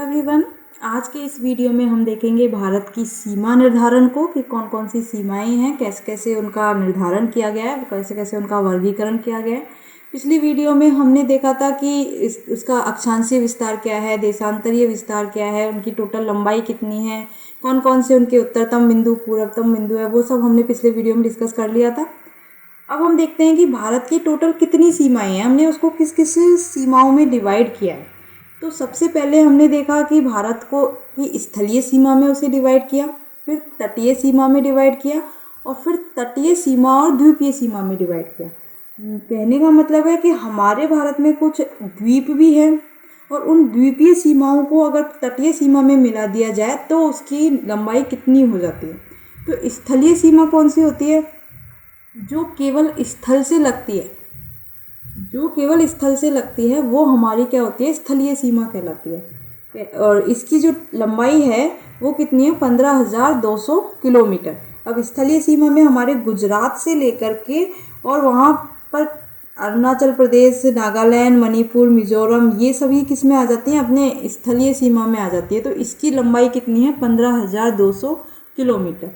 Everyone, आज के इस वीडियो में हम देखेंगे भारत की सीमा निर्धारण को कि कौन कौन सी सीमाएं हैं, कैसे कैसे उनका निर्धारण किया गया है, कैसे कैसे उनका वर्गीकरण किया गया है। पिछली वीडियो में हमने देखा था कि इसका अक्षांशीय विस्तार क्या है, देशांतरीय विस्तार क्या है, उनकी टोटल लंबाई कितनी है, कौन कौन से उनके उत्तरतम बिंदु पूर्वतम बिंदु है, वो सब हमने पिछले वीडियो में डिस्कस कर लिया था। अब हम देखते हैं कि भारत की टोटल कितनी सीमाएं हैं, हमने उसको किस किस सीमाओं में डिवाइड किया है। तो सबसे पहले हमने देखा कि भारत को की स्थलीय सीमा में उसे डिवाइड किया, फिर तटीय सीमा में डिवाइड किया और फिर तटीय सीमा और द्वीपीय सीमा में डिवाइड किया। कहने का मतलब है कि हमारे भारत में कुछ द्वीप भी हैं और उन द्वीपीय सीमाओं को अगर तटीय सीमा में मिला दिया जाए तो उसकी लंबाई कितनी हो जाती है। तो स्थलीय सीमा कौन सी होती है? जो केवल स्थल से लगती है, जो केवल स्थल से लगती है वो हमारी क्या होती है? स्थलीय सीमा कहलाती है। और इसकी जो लंबाई है वो कितनी है? 15,200 किलोमीटर। अब स्थलीय सीमा में हमारे गुजरात से लेकर के और वहाँ पर अरुणाचल प्रदेश, नागालैंड, मणिपुर, मिजोरम, ये सभी किस में आ जाती हैं? अपने स्थलीय सीमा में आ जाती है। तो इसकी लंबाई कितनी है? 15,200 किलोमीटर।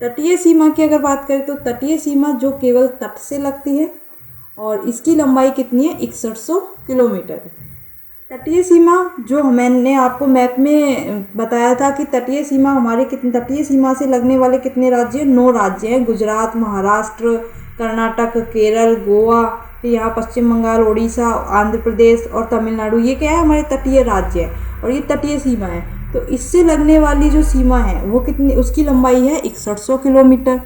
तटीय सीमा की अगर बात करें तो तटीय सीमा जो केवल तट से लगती है और इसकी लंबाई कितनी है? 6100 किलोमीटर। तटीय सीमा जो मैंने आपको मैप में बताया था कि तटीय सीमा हमारे कितने, तटीय सीमा से लगने वाले कितने राज्य हैं? 9 राज्य हैं। गुजरात, महाराष्ट्र, कर्नाटक, केरल, गोवा, फिर यहाँ पश्चिम बंगाल, उड़ीसा, आंध्र प्रदेश और तमिलनाडु, ये क्या है? हमारे तटीय राज्य है और ये तटीय सीमा है। तो इससे लगने वाली जो सीमा है वो कितनी, उसकी लंबाई है 6100 किलोमीटर।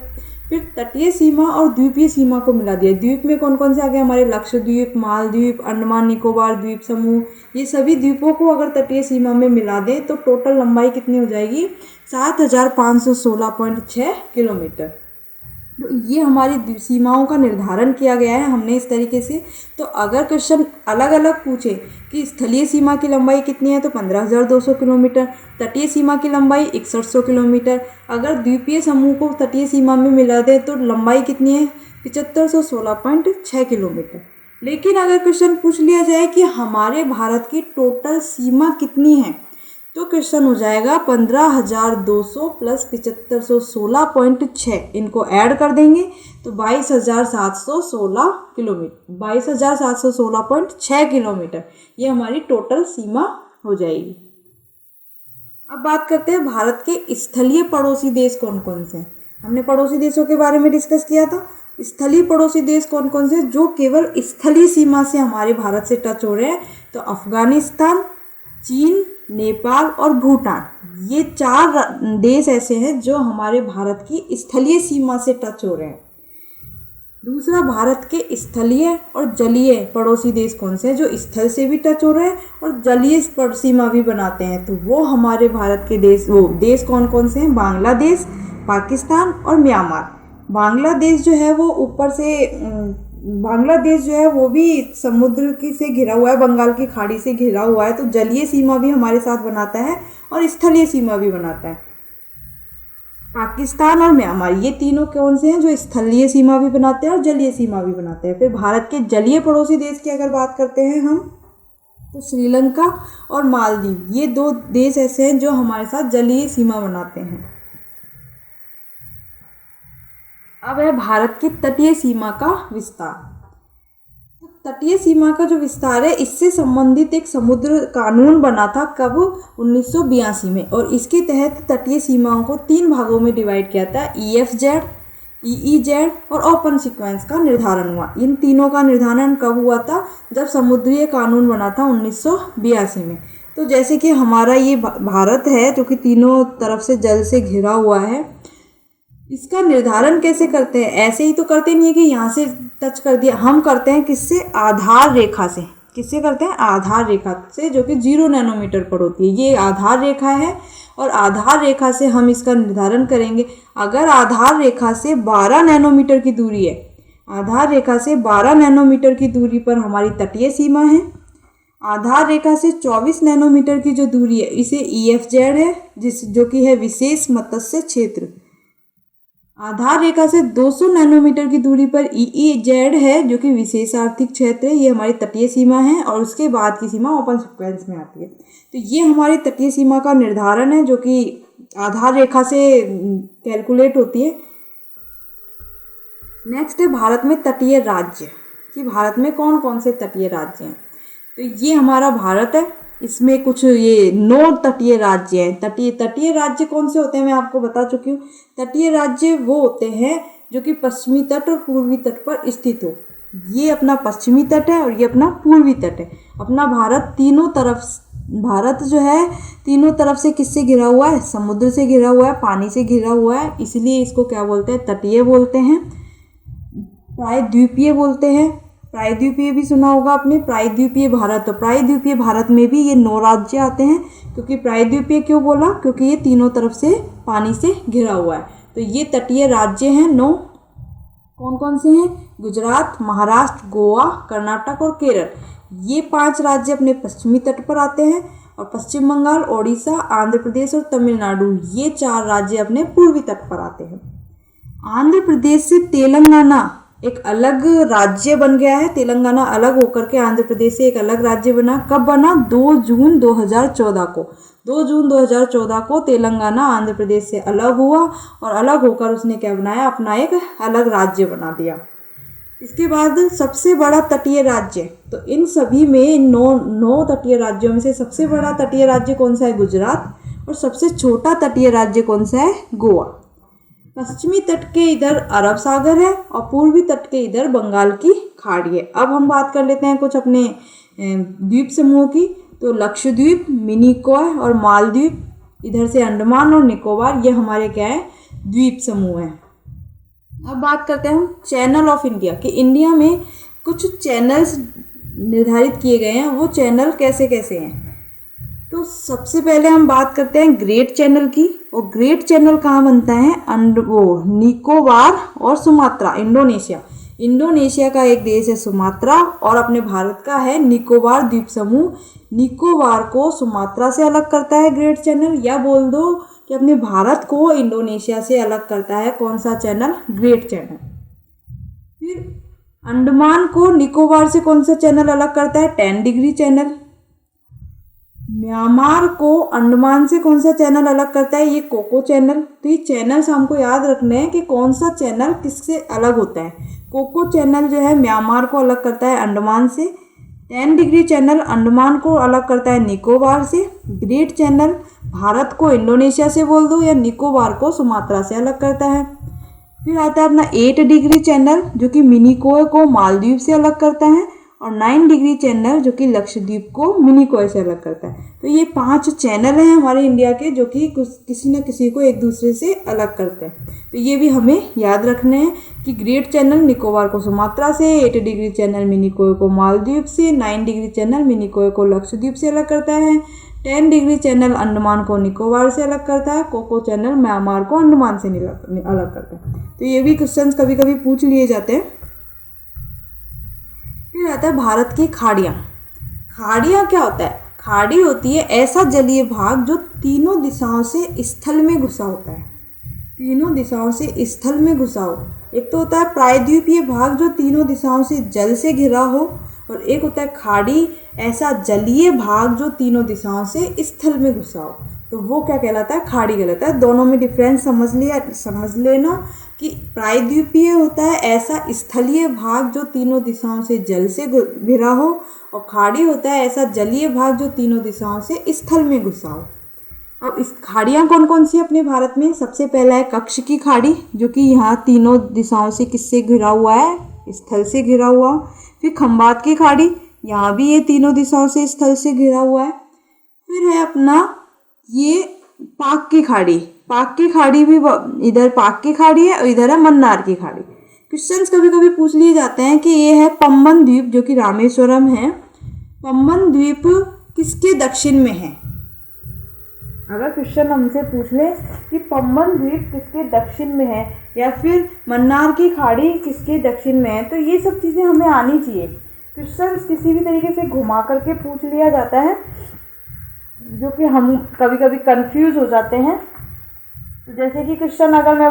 फिर तटीय सीमा और द्वीपीय सीमा को मिला दिया। द्वीप में कौन कौन से आ गए? हमारे लक्षद्वीप, मालदीव, अंडमान निकोबार द्वीप समूह, ये सभी द्वीपों को अगर तटीय सीमा में मिला दें तो टोटल लंबाई कितनी हो जाएगी? 7516.6 किलोमीटर। तो ये हमारी सीमाओं का निर्धारण किया गया है हमने इस तरीके से। तो अगर क्वेश्चन अलग अलग पूछे कि स्थलीय सीमा की लंबाई कितनी है तो 15,200 किलोमीटर, तटीय सीमा की लंबाई 6100 किलोमीटर, अगर द्वीपीय समूह को तटीय सीमा में मिला दे तो लंबाई कितनी है? 7516.6 किलोमीटर। लेकिन अगर क्वेश्चन पूछ लिया जाए कि हमारे भारत की टोटल सीमा कितनी है तो क्वेश्चन हो जाएगा 15,200 प्लस 7516.6, इनको ऐड कर देंगे तो 22,716 किलोमीटर, 22,716.6 किलोमीटर ये हमारी टोटल सीमा हो जाएगी। अब बात करते हैं भारत के स्थलीय पड़ोसी देश कौन कौन से हैं। हमने पड़ोसी देशों के बारे में डिस्कस किया था। स्थलीय पड़ोसी देश कौन कौन से जो केवल स्थलीय सीमा से हमारे भारत से टच हो रहे हैं? तो अफगानिस्तान, चीन, नेपाल और भूटान, ये 4 देश ऐसे हैं जो हमारे भारत की स्थलीय सीमा से टच हो रहे हैं। दूसरा, भारत के स्थलीय और जलीय पड़ोसी देश कौन से हैं जो स्थल से भी टच हो रहे हैं और जलीय सीमा भी बनाते हैं? तो वो हमारे भारत के देश कौन कौन से हैं? बांग्लादेश, पाकिस्तान और म्यांमार। बांग्लादेश जो है वो ऊपर से बांग्लादेश जो है वो भी समुद्र की से घिरा हुआ है, बंगाल की खाड़ी से घिरा हुआ है, तो जलीय सीमा भी हमारे साथ बनाता है और स्थलीय सीमा भी बनाता है। पाकिस्तान और म्यांमार, ये तीनों कौन से हैं जो स्थलीय सीमा भी बनाते हैं और जलीय सीमा भी बनाते हैं। फिर भारत के जलीय पड़ोसी देश की अगर बात करते हैं हम तो श्रीलंका और मालदीव, ये 2 देश ऐसे हैं जो हमारे साथ जलीय सीमा बनाते हैं। अब है भारत की तटीय सीमा का विस्तार। तो तटीय सीमा का जो विस्तार है इससे संबंधित एक समुद्र कानून बना था कब? 1982 में, और इसके तहत तटीय सीमाओं को 3 भागों में डिवाइड किया था। EFZ, EEZ और ओपन सीक्वेंस का निर्धारण हुआ। इन तीनों का निर्धारण कब हुआ था? जब समुद्रीय कानून बना था 1982 में। तो जैसे कि हमारा ये भारत है जो कि तीनों तरफ से जल से घिरा हुआ है, इसका निर्धारण कैसे करते हैं? ऐसे ही तो करते नहीं है कि यहाँ से टच कर दिया, हम करते हैं किससे? आधार रेखा से। किससे करते हैं? आधार रेखा से, जो कि 0 नैनोमीटर पर होती है। ये आधार रेखा है और आधार रेखा से हम इसका निर्धारण करेंगे। अगर आधार रेखा से 12 नैनोमीटर की दूरी है, आधार रेखा से 12 नैनोमीटर की दूरी पर हमारी तटीय सीमा है। आधार रेखा से 24 नैनोमीटर की जो दूरी है इसे EFZ है, जो कि है विशेष मत्स्य क्षेत्र। आधार रेखा से 200 नैनोमीटर की दूरी पर EEZ है, जो कि विशेष आर्थिक क्षेत्र है। ये हमारी तटीय सीमा है और उसके बाद की सीमा ओपन सिक्वेंस में आती है। तो ये हमारी तटीय सीमा का निर्धारण है, जो कि आधार रेखा से कैलकुलेट होती है। नेक्स्ट है भारत में तटीय राज्य, कि भारत में कौन कौन से तटीय राज्य हैं। तो ये हमारा भारत है, इसमें कुछ ये 9 तटीय राज्य हैं। तटीय राज्य कौन से होते हैं मैं आपको बता चुकी हूँ। तटीय राज्य वो होते हैं जो कि पश्चिमी तट और पूर्वी तट पर स्थित हो। ये अपना पश्चिमी तट है और ये अपना पूर्वी तट है। अपना भारत जो है तीनों तरफ से किससे घिरा हुआ है? समुद्र से घिरा हुआ है, पानी से घिरा हुआ है, इसलिए इसको क्या बोलते हैं? तटीय बोलते हैं। प्रायद्वीपीय बोलते हैं। प्रायद्वीपीय भी सुना होगा आपने, प्रायद्वीपीय भारत। तो प्रायद्वीपीय भारत में भी ये 9 राज्य आते हैं। क्योंकि प्रायद्वीपीय क्यों बोला? क्योंकि ये तीनों तरफ से पानी से घिरा हुआ है। तो ये तटीय राज्य हैं 9। कौन कौन से हैं? गुजरात, महाराष्ट्र, गोवा, कर्नाटक और केरल। ये 5 राज्य अपने पश्चिमी तट पर आते हैं और पश्चिम बंगाल, ओडिशा, आंध्र प्रदेश और तमिलनाडु, ये 4 राज्य अपने पूर्वी तट पर आते हैं। आंध्र प्रदेश से तेलंगाना एक अलग राज्य बन गया है। तेलंगाना अलग होकर के आंध्र प्रदेश से एक अलग राज्य बना। कब बना? 2 जून 2014 को। 2 जून 2014 को तेलंगाना आंध्र प्रदेश से अलग हुआ और अलग होकर उसने क्या बनाया? अपना एक अलग राज्य बना दिया। इसके बाद सबसे बड़ा तटीय राज्य, तो इन सभी में 9 तटीय राज्यों में से सबसे बड़ा तटीय राज्य कौन सा है? गुजरात। और सबसे छोटा तटीय राज्य कौन सा है? गोवा। पश्चिमी तट के इधर अरब सागर है और पूर्वी तट के इधर बंगाल की खाड़ी है। अब हम बात कर लेते हैं कुछ अपने द्वीप समूह की। तो लक्षद्वीप, मिनिकॉय और मालदीव, इधर से अंडमान और निकोबार, ये हमारे क्या है? द्वीप समूह हैं। अब बात करते हैं हम चैनल ऑफ इंडिया, कि इंडिया में कुछ चैनल्स निर्धारित किए गए हैं। वो चैनल कैसे कैसे हैं? तो सबसे पहले हम बात करते हैं ग्रेट चैनल की। और ग्रेट चैनल कहाँ बनता है? निकोबार और सुमात्रा, इंडोनेशिया। इंडोनेशिया का एक देश है सुमात्रा और अपने भारत का है निकोबार द्वीप समूह। निकोबार को सुमात्रा से अलग करता है ग्रेट चैनल, या बोल दो कि अपने भारत को इंडोनेशिया से अलग करता है कौन सा चैनल? Great channel. फिर अंडमान को निकोबार से कौन सा चैनल अलग करता है? 10 डिग्री चैनल। म्यांमार को अंडमान से कौन सा चैनल अलग करता है? ये कोको चैनल। तो ये चैनल्स हमको याद रखने हैं कि कौन सा चैनल किससे अलग होता है। कोको चैनल जो है म्यांमार को अलग करता है अंडमान से। 10 डिग्री चैनल अंडमान को अलग करता है निकोबार से। ग्रेट चैनल भारत को इंडोनेशिया से बोल दो, या निकोबार को सुमात्रा से अलग करता है। फिर आता है अपना 8 डिग्री चैनल, जो कि मिनिकॉय को मालदीव से अलग करता है। और 9 डिग्री चैनल जो कि लक्षद्वीप को मिनिकॉय से अलग करता है। तो ये 5 चैनल हैं हमारे इंडिया के, जो कि किसी न किसी को एक दूसरे से अलग करते हैं। तो ये भी हमें याद रखने हैं कि ग्रेट चैनल निकोबार को सुमात्रा से, 8 डिग्री चैनल मिनिकॉय को मालदीव से, 9 डिग्री चैनल मिनिकॉय को लक्षद्वीप से अलग करता है, 10 डिग्री चैनल अंडमान को निकोबार से अलग करता है, कोको चैनल म्यांमार को अंडमान से अलग करता है। तो ये भी क्वेश्चंस कभी कभी पूछ लिए जाते हैं। फिर आता है भारत की खाड़ियाँ। खाड़ियाँ क्या होता है? खाड़ी होती है ऐसा जलीय भाग जो तीनों दिशाओं से स्थल में घुसा होता है। तीनों दिशाओं से स्थल में घुसा हो। एक तो होता है प्रायद्वीपीय भाग जो तीनों दिशाओं से जल से घिरा हो, और एक होता है खाड़ी, ऐसा जलीय भाग जो तीनों दिशाओं से स्थल में घुसा हो। तो वो क्या कहलाता है? खाड़ी कहलाता है। दोनों में डिफरेंस समझ लेना कि प्रायद्वीपीय होता है ऐसा स्थलीय भाग जो तीनों दिशाओं से जल से घिरा हो, और खाड़ी होता है ऐसा जलीय भाग जो तीनों दिशाओं से स्थल में घुसा हो। अब इस खाड़ियाँ कौन कौन सी अपने भारत में? सबसे पहला है कच्छ की खाड़ी, जो कि यहाँ तीनों दिशाओं से किससे घिरा हुआ है? स्थल से घिरा हुआ। फिर खंबात की खाड़ी, यहाँ भी ये तीनों दिशाओं से स्थल से घिरा हुआ है। फिर है अपना ये पाक की खाड़ी। पाक की खाड़ी भी, इधर पाक की खाड़ी है और इधर है मन्नार की खाड़ी। क्वेश्चंस कभी कभी पूछ लिए जाते हैं कि ये है पम्बन द्वीप, जो कि रामेश्वरम है। पम्बन द्वीप किसके दक्षिण में है? अगर क्वेश्चन हमसे पूछ ले कि पम्बन द्वीप किसके दक्षिण में है, या फिर मन्नार की खाड़ी किसके दक्षिण में है, तो ये सब चीज़ें हमें आनी चाहिए। क्वेश्चंस किसी भी तरीके से घुमा करके पूछ लिया जाता है, जो कि हम कभी कभी कंफ्यूज हो जाते हैं। तो जैसे कि क्वेश्चन अगर मैं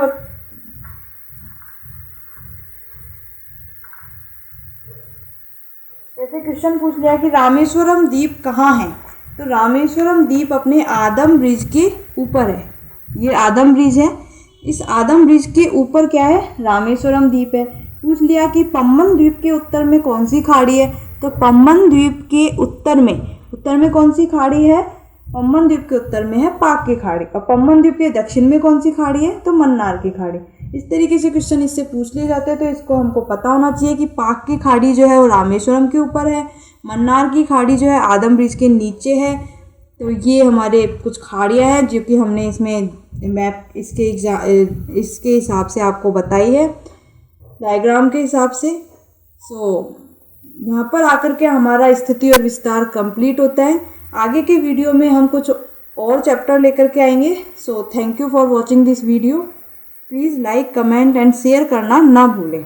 जैसे क्वेश्चन पूछ लिया कि रामेश्वरम द्वीप कहाँ है, तो रामेश्वरम द्वीप अपने आदम ब्रिज के ऊपर है। ये आदम ब्रिज है, इस आदम ब्रिज के ऊपर क्या है, रामेश्वरम द्वीप है। पूछ लिया कि पम्बन द्वीप के उत्तर में कौन सी खाड़ी है, तो पम्बन द्वीप के उत्तर में कौन सी खाड़ी है, पम्बन द्वीप के उत्तर में है पाक की खाड़ी। और पम्बन द्वीप के दक्षिण में कौन सी खाड़ी है, तो मन्नार की खाड़ी। इस तरीके से क्वेश्चन इससे पूछ लिए जाते हैं, तो इसको हमको पता होना चाहिए कि पाक की खाड़ी जो है वो रामेश्वरम के ऊपर है, मन्नार की खाड़ी जो है आदम ब्रिज के नीचे है। तो ये हमारे कुछ खाड़ियाँ हैं जो कि हमने इसमें मैप इसके हिसाब से आपको बताई है, डायग्राम के हिसाब से। यहाँ पर आकर के हमारा स्थिति और विस्तार कंप्लीट होता है। आगे के वीडियो में हम कुछ और चैप्टर लेकर के आएंगे। Thank you for watching this video. Please like, comment and share करना ना भूलें।